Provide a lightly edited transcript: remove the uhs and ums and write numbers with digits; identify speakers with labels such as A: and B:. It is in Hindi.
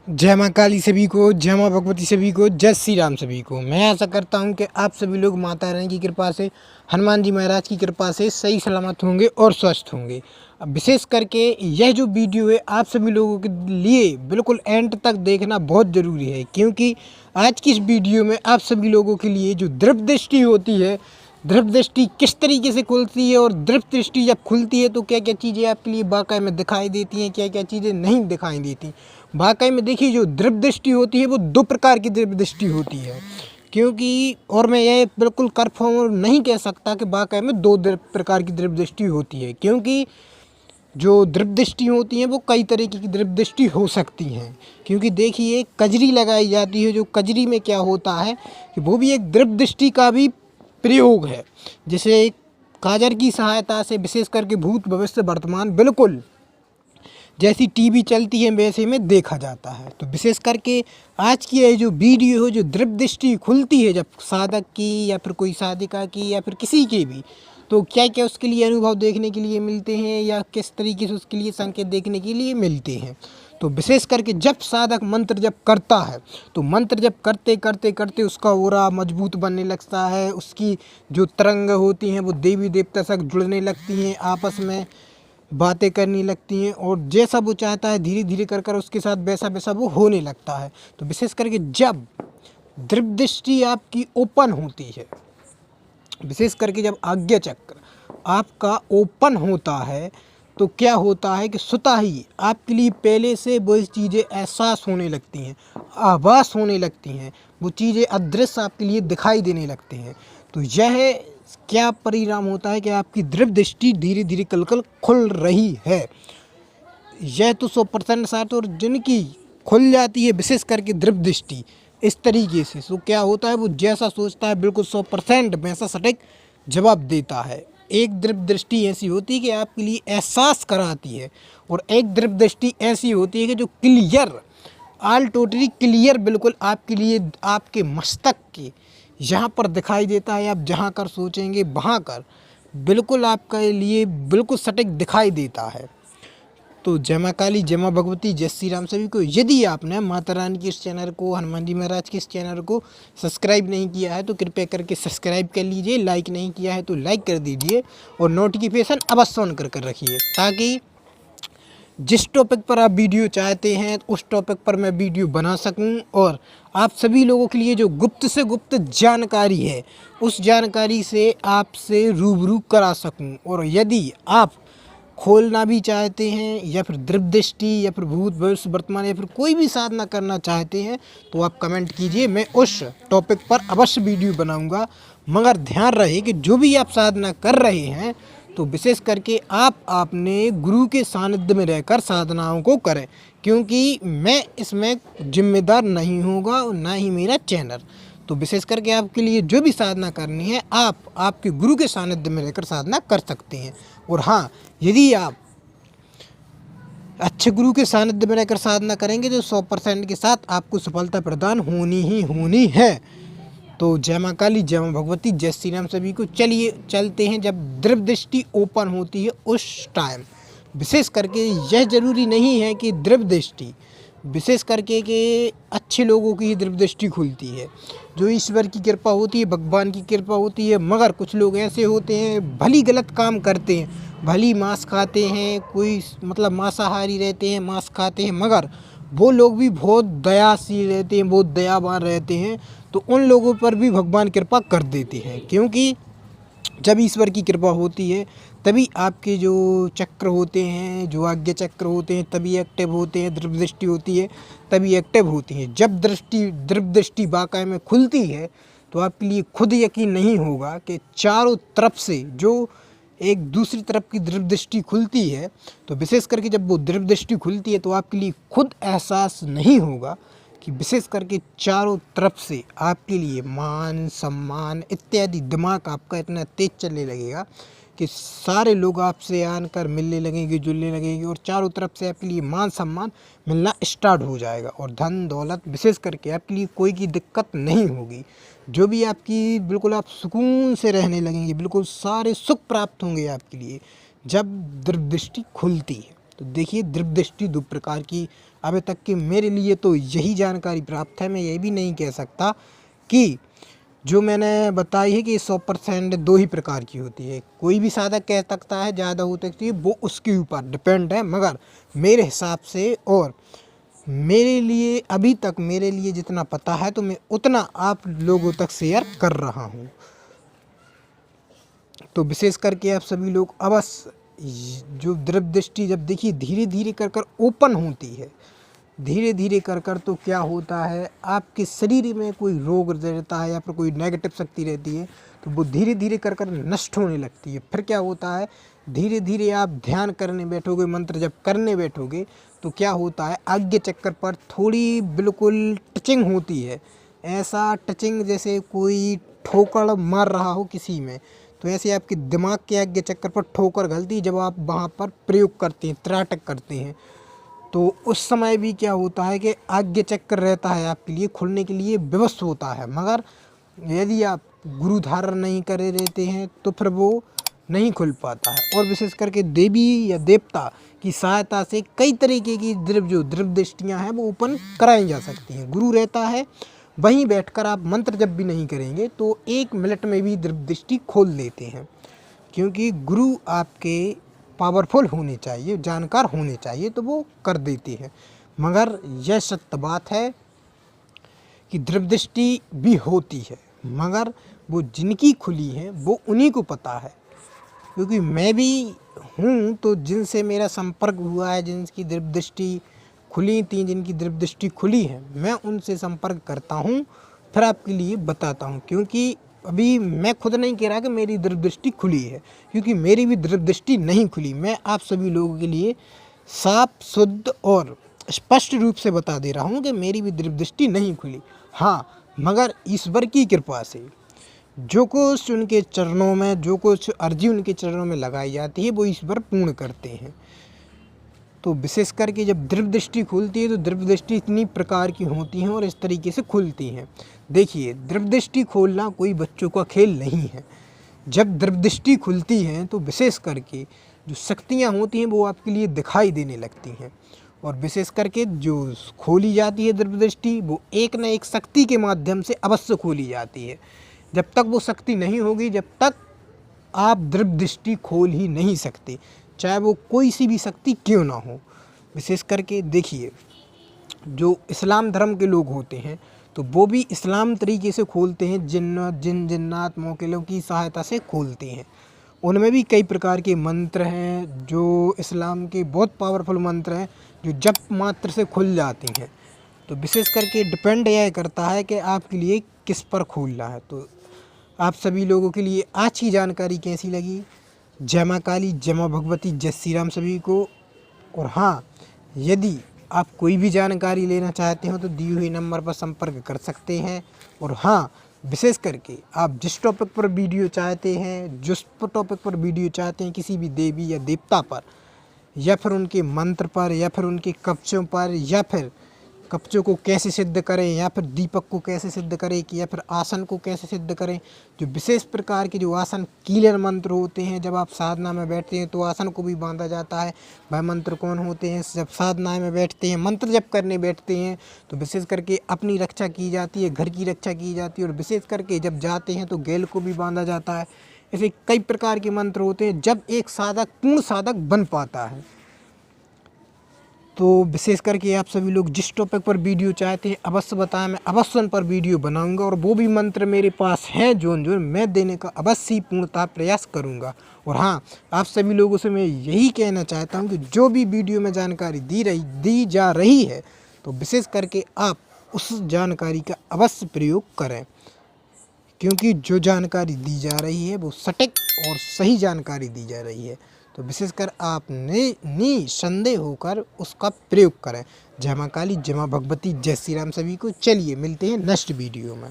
A: जय माँ काली सभी को, जय माँ भगवती सभी को, जय श्री राम सभी को। मैं आशा करता हूँ कि आप सभी लोग माता रानी की कृपा से, हनुमान जी महाराज की कृपा से सही सलामत होंगे और स्वस्थ होंगे। अब विशेष करके यह जो वीडियो है आप सभी लोगों के लिए बिल्कुल एंड तक देखना बहुत ज़रूरी है, क्योंकि आज की इस वीडियो में आप सभी लोगों के लिए जो दृष्टि दृष्टि होती है, दृष्टि दृष्टि किस तरीके से खुलती है और दृष्टि दृष्टि जब खुलती है तो क्या क्या चीज़ें आपके लिए वाकई में दिखाई देती हैं, क्या क्या चीज़ें नहीं दिखाई देती। वाकई में देखिए, जो दृष्टि दृष्टि होती है वो दो प्रकार की दृष्टि दृष्टि होती है, क्योंकि और मैं ये बिल्कुल कन्फर्म नहीं कह सकता कि वाकई में दो प्रकार की दृष्टि दृष्टि होती है, क्योंकि जो दृष्टि दृष्टि होती हैं वो कई तरीके की दृष्टि दृष्टि हो सकती हैं। क्योंकि देखिए, कजरी लगाई जाती है, जो कजरी में क्या होता है कि वो भी एक दृष्टि दृष्टि का भी प्रयोग है, जिसे काजर की सहायता से विशेष करके भूत भविष्य वर्तमान बिल्कुल जैसी टीवी चलती है वैसे में देखा जाता है। तो विशेष करके आज की ये जो वीडियो हो, जो दृष्टि दृष्टि खुलती है जब साधक की या फिर कोई साधिका की या फिर किसी के भी, तो क्या क्या उसके लिए अनुभव देखने के लिए मिलते हैं या किस तरीके से उसके लिए संकेत देखने के लिए मिलते हैं। तो विशेष करके जब साधक मंत्र जप करता है तो मंत्र जप करते करते करते उसका ओरा मजबूत बनने लगता है, उसकी जो तरंग होती हैं वो देवी देवता से जुड़ने लगती हैं, आपस में बातें करने लगती हैं और जैसा वो चाहता है धीरे धीरे कर कर उसके साथ वैसा वैसा वो होने लगता है। तो विशेष करके जब दृष्टि दृष्टि आपकी ओपन होती है, विशेष करके जब आज्ञा चक्र आपका ओपन होता है तो क्या होता है कि स्वतः ही आपके लिए पहले से वो चीज़ें एहसास होने लगती हैं, आभास होने लगती हैं, वो चीज़ें अदृश्य आपके लिए दिखाई देने लगते हैं। तो यह क्या परिणाम होता है कि आपकी दृष्टि दृष्टि धीरे धीरे कल कल खुल रही है। यह तो 100% साथ, और जिनकी खुल जाती है विशेष करके दृष्टि दृष्टि इस तरीके से, तो क्या होता है वो जैसा सोचता है बिल्कुल 100% वैसा सटीक जवाब देता है। एक दृष्टि दृष्टि ऐसी होती है कि आपके लिए एहसास कराती है, और एक दृष्टि दृष्टि ऐसी होती है कि जो क्लियर, ऑल टोटली क्लियर बिल्कुल आपके लिए आपके मस्तक के यहाँ पर दिखाई देता है। आप जहाँ कर सोचेंगे वहाँ कर बिल्कुल आपके लिए बिल्कुल सटीक दिखाई देता है। तो जय माँ काली, जय माँ भगवती, जय श्री राम सभी को। यदि आपने माता रानी के इस चैनल को, हनुमान जी महाराज के इस चैनल को सब्सक्राइब नहीं किया है तो कृपया करके सब्सक्राइब कर लीजिए, लाइक नहीं किया है तो लाइक कर दीजिए और नोटिफिकेशन अवश्य ऑन कर रखिए, ताकि जिस टॉपिक पर आप वीडियो चाहते हैं उस टॉपिक पर मैं वीडियो बना सकूं और आप सभी लोगों के लिए जो गुप्त से गुप्त जानकारी है उस जानकारी से आपसे रूबरू करा सकूं। और यदि आप खोलना भी चाहते हैं या फिर दृष्टि दृष्टि या फिर भूत भविष्य वर्तमान या फिर कोई भी साधना करना चाहते हैं तो आप कमेंट कीजिए, मैं उस टॉपिक पर अवश्य वीडियो बनाऊंगा। मगर ध्यान रहे कि जो भी आप साधना कर रहे हैं तो विशेष करके आप अपने गुरु के सानिध्य में रहकर साधनाओं को करें, क्योंकि मैं इसमें जिम्मेदार नहीं होगा और ना ही मेरा चैनल। तो विशेष करके आपके लिए जो भी साधना करनी है आप आपके गुरु के सानिध्य में रहकर साधना कर सकते हैं। और हाँ, यदि आप अच्छे गुरु के सानिध्य में रहकर साधना करेंगे तो 100% के साथ आपको सफलता प्रदान होनी ही होनी है। तो जय माँ काली, जय माँ भगवती, जय श्री राम सभी को। चलिए चलते हैं, जब दृष्टि दृष्टि ओपन होती है उस टाइम विशेष करके यह जरूरी नहीं है कि दृष्टि दृष्टि विशेष करके कि अच्छे लोगों की ही दृष्टि दृष्टि खुलती है, जो ईश्वर की कृपा होती है, भगवान की कृपा होती है। मगर कुछ लोग ऐसे होते हैं भली गलत काम करते हैं, भली मांस खाते हैं, कोई मतलब मांसाहारी रहते हैं, मांस खाते हैं, मगर वो लोग भी बहुत दयाशील रहते हैं, बहुत दयावान रहते हैं। तो उन लोगों पर भी भगवान कृपा कर देते हैं, क्योंकि जब ईश्वर की कृपा होती है तभी आपके जो चक्र होते हैं, जो आज्ञा चक्र होते हैं तभी एक्टिव होते हैं, दृष्टि दृष्टि होती है तभी एक्टिव होती है। जब दृष्टि दृष्टि वाकई में खुलती है तो आपके लिए खुद यकीन नहीं होगा कि चारों तरफ से जो एक दूसरी तरफ की दृष्टि दृष्टि खुलती है, तो विशेष करके जब वो दृष्टि दृष्टि खुलती है तो आपके लिए खुद एहसास नहीं होगा कि विशेष करके चारों तरफ से आपके लिए मान सम्मान इत्यादि दिमाग आपका इतना तेज चलने लगेगा कि सारे लोग आपसे आकर मिलने लगेंगे, जुलने लगेंगे और चारों तरफ से आपके लिए मान सम्मान मिलना स्टार्ट हो जाएगा। और धन दौलत विशेष करके आपके लिए कोई की दिक्कत नहीं होगी, जो भी आपकी बिल्कुल आप सुकून से रहने लगेंगे, बिल्कुल सारे सुख प्राप्त होंगे आपके लिए जब दृष्टि खुलती है। तो देखिए, दृष्टि दो प्रकार की अभी तक कि मेरे लिए तो यही जानकारी प्राप्त है। मैं ये भी नहीं कह सकता कि जो मैंने बताई है कि 100% 2 ही प्रकार की होती है। कोई भी साधक कह सकता है ज़्यादा हो सकती है, वो उसके ऊपर डिपेंड है। मगर मेरे हिसाब से और मेरे लिए अभी तक मेरे लिए जितना पता है तो मैं उतना आप लोगों तक शेयर कर रहा हूँ। तो विशेष करके आप सभी लोग अवश्य जो दृव्य दृष्टि जब देखिए धीरे धीरे कर कर ओपन होती है, धीरे धीरे कर कर तो क्या होता है, आपके शरीर में कोई रोग रहता है या फिर कोई नेगेटिव शक्ति रहती है तो वो धीरे धीरे कर कर नष्ट होने लगती है। फिर क्या होता है, धीरे धीरे आप ध्यान करने बैठोगे, मंत्र जप करने बैठोगे तो क्या होता है, आज्ञा चक्र पर थोड़ी बिल्कुल टचिंग होती है। ऐसा टचिंग जैसे कोई ठोकर मार रहा हो किसी में, तो ऐसे आपके दिमाग के आज्ञा चक्र पर ठोकर गलती जब आप वहाँ पर प्रयोग करते हैं, त्राटक करते हैं, तो उस समय भी क्या होता है कि आज्ञा चक्र रहता है आपके लिए खुलने के लिए विवश होता है। मगर यदि आप गुरु धारण नहीं करे रहते हैं तो फिर वो नहीं खुल पाता है। और विशेष करके देवी या देवता की सहायता से कई तरीके की जो दृव्य दृष्टियाँ हैं वो ओपन कराई जा सकती हैं। गुरु रहता है, वहीं बैठकर आप मंत्र जब भी नहीं करेंगे तो 1 मिनट में भी दृव्य दृष्टि खोल लेते हैं, क्योंकि गुरु आपके पावरफुल होने चाहिए, जानकार होने चाहिए, तो वो कर देते हैं। मगर यह सत्य बात है कि दृव्य दृष्टि भी होती है, मगर वो जिनकी खुली है वो उन्हीं को पता है। क्योंकि मैं भी हूँ तो जिनसे मेरा संपर्क हुआ है, जिनकी दृव्य दृष्टि खुली थी, जिनकी दृव्य दृष्टि खुली है, मैं उनसे संपर्क करता हूँ, फिर आपके लिए बताता हूँ। क्योंकि अभी मैं खुद नहीं कह रहा कि मेरी दृव्य दृष्टि खुली है, क्योंकि मेरी भी दृव्य दृष्टि नहीं खुली। मैं आप सभी लोगों के लिए साफ शुद्ध और स्पष्ट रूप से बता दे रहा हूँ कि मेरी भी दृव्य दृष्टि नहीं खुली। हाँ, मगर ईश्वर की कृपा से जो कुछ उनके चरणों में, जो कुछ अर्जी उनके चरणों में लगाई जाती है वो ईश्वर पूर्ण करते हैं। तो विशेष करके जब दृव्य दृष्टि खुलती है तो दृव्य दृष्टि इतनी प्रकार की होती हैं और इस तरीके से खुलती हैं। देखिए, दृव्य दृष्टि खोलना कोई बच्चों का खेल नहीं है। जब दृव्य दृष्टि खुलती है तो विशेष करके जो शक्तियाँ होती हैं वो आपके लिए दिखाई देने लगती हैं। और विशेष करके जो खोली जाती है दृव्य दृष्टि, वो एक न एक शक्ति के माध्यम से अवश्य खोली जाती है। जब तक वो शक्ति नहीं होगी, जब तक आप दृव्य दृष्टि खोल ही नहीं सकते, चाहे वो कोई सी भी शक्ति क्यों ना हो। विशेष करके देखिए, जो इस्लाम धर्म के लोग होते हैं तो वो भी इस्लाम तरीके से खोलते हैं, जिन्नात मोकिलों की सहायता से खोलते हैं। उनमें भी कई प्रकार के मंत्र हैं, जो इस्लाम के बहुत पावरफुल मंत्र हैं, जो जप मात्र से खुल जाते हैं। तो विशेष करके डिपेंड यह करता है कि आपके लिए किस पर खोलना है। तो आप सभी लोगों के लिए आज की जानकारी कैसी लगी? जय माँ काली, जय माँ भगवती, जय श्री राम सभी को। और हाँ, यदि आप कोई भी जानकारी लेना चाहते हो तो दिए हुए नंबर पर संपर्क कर सकते हैं। और हाँ, विशेष करके आप जिस टॉपिक पर वीडियो चाहते हैं, जिस टॉपिक पर वीडियो चाहते हैं, किसी भी देवी या देवता पर, या फिर उनके मंत्र पर, या फिर उनके कवचों पर, या फिर कवचों को कैसे सिद्ध करें, या फिर दीपक को कैसे सिद्ध करें, कि या फिर आसन को कैसे सिद्ध करें, जो विशेष प्रकार के जो आसन कीलर मंत्र होते हैं, जब आप साधना में बैठते हैं तो आसन को भी बांधा जाता है। वह मंत्र कौन होते हैं? जब साधना में बैठते हैं, मंत्र जप करने बैठते हैं तो विशेष करके अपनी रक्षा की जाती है, घर की रक्षा की जाती है। और विशेष करके जब जाते हैं तो गैल को भी बांधा जाता है। ऐसे कई प्रकार के मंत्र होते हैं जब एक साधक पूर्ण साधक बन पाता है। तो विशेष करके आप सभी लोग जिस टॉपिक पर वीडियो चाहते हैं अवश्य बताएं, मैं अवश्य उन पर वीडियो बनाऊंगा। और वो भी मंत्र मेरे पास हैं जो मैं देने का अवश्य ही पूर्णतः प्रयास करूंगा। और हाँ, आप सभी लोगों से मैं यही कहना चाहता हूं कि जो भी वीडियो में जानकारी दी जा रही है तो विशेष करके आप उस जानकारी का अवश्य प्रयोग करें, क्योंकि जो जानकारी दी जा रही है वो सटीक और सही जानकारी दी जा रही है। तो विशेषकर आप निसंदेह होकर उसका प्रयोग करें। जय माँ काली, जय माँ भगवती, जय श्री राम सभी को। चलिए मिलते हैं नेक्स्ट वीडियो में।